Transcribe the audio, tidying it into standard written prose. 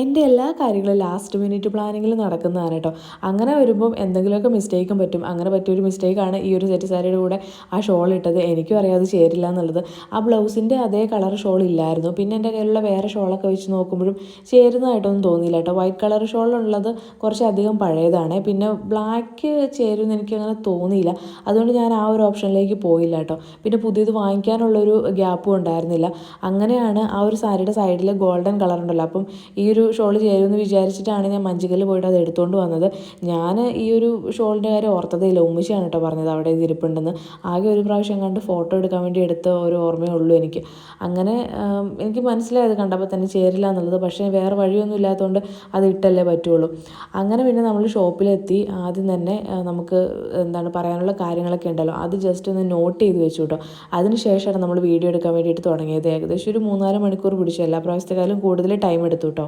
എൻ്റെ എല്ലാ കാര്യങ്ങളും ലാസ്റ്റ് മിനിറ്റ് പ്ലാനിങ്ങിൽ നടക്കുന്നതാണ് കേട്ടോ. അങ്ങനെ വരുമ്പം എന്തെങ്കിലുമൊക്കെ മിസ്റ്റേക്കും പറ്റും. അങ്ങനെ പറ്റിയൊരു മിസ്റ്റേക്കാണ് ഈ ഒരു സെറ്റ് സാരിയുടെ കൂടെ ആ ഷോൾ ഇട്ടത്. എനിക്കും അറിയാം അത് ചേരില്ല എന്നുള്ളത്. ആ ബ്ലൗസിൻ്റെ അതേ കളർ ഷോൾ ഇല്ലായിരുന്നു. പിന്നെ എൻ്റെ കയ്യിലുള്ള വേറെ ഷോളൊക്കെ വെച്ച് നോക്കുമ്പോഴും ചേരുന്നതായിട്ടൊന്നും തോന്നിയില്ല കേട്ടോ. വൈറ്റ് കളർ ഷോളുള്ളത് കുറച്ചധികം പഴയതാണ്. പിന്നെ ബ്ലാക്ക് ചേരുമെന്ന് എനിക്കങ്ങനെ തോന്നിയില്ല. അതുകൊണ്ട് ഞാൻ ആ ഒരു ഓപ്ഷനിലേക്ക് പോയില്ല കേട്ടോ. പിന്നെ പുതിയത് വാങ്ങിക്കാനുള്ളൊരു ഗ്യാപ്പും ഉണ്ടായിരുന്നില്ല. അങ്ങനെയാണ് ആ ഒരു സാരിയുടെ സൈഡിൽ ഗോൾഡൻ കളർ ഉണ്ടല്ലോ, അപ്പം ഈ ഒരു ഷോൾ ചേരുമെന്ന് വിചാരിച്ചിട്ടാണ് ഞാൻ മഞ്ചുകല്ല് പോയിട്ട് അത് എടുത്തുകൊണ്ട് വന്നത്. ഞാൻ ഈ ഒരു ഷോളിൻ്റെ കാര്യം ഓർത്തതേ ഇല്ല. ഉമ്മച്ചിയാണ് കേട്ടോ പറഞ്ഞത് അവിടെ ഇത് ഇരിപ്പുണ്ടെന്ന്. ആകെ ഒരു പ്രാവശ്യം കണ്ട് ഫോട്ടോ എടുക്കാൻ വേണ്ടി എടുത്ത ഒരു ഓർമ്മയേ ഉള്ളൂ എനിക്ക്. അങ്ങനെ എനിക്ക് മനസ്സിലായത് കണ്ടപ്പോൾ തന്നെ ചേരില്ല എന്നുള്ളത്. പക്ഷേ വേറെ വഴിയൊന്നും ഇല്ലാത്തതുകൊണ്ട് അത് ഇട്ടല്ലേ പറ്റുള്ളൂ. അങ്ങനെ പിന്നെ നമ്മൾ ഷോപ്പിലെത്തി. ആദ്യം തന്നെ നമുക്ക് എന്താണ് പറയാനുള്ള കാര്യങ്ങളൊക്കെ ഉണ്ടല്ലോ, അത് ജസ്റ്റ് ഒന്ന് നോട്ട് ചെയ്ത് വെച്ചു കേട്ടോ. അതിന് ശേഷമാണ് നമ്മൾ വീഡിയോ എടുക്കാൻ വേണ്ടിയിട്ട് തുടങ്ങിയത്. ഏകദേശം ഒരു 3-4 മണിക്കൂർ പിടിച്ചു. എല്ലാ പ്രാവശ്യത്തെക്കാളും കൂടുതൽ ടൈം എടുത്തു കേട്ടോ.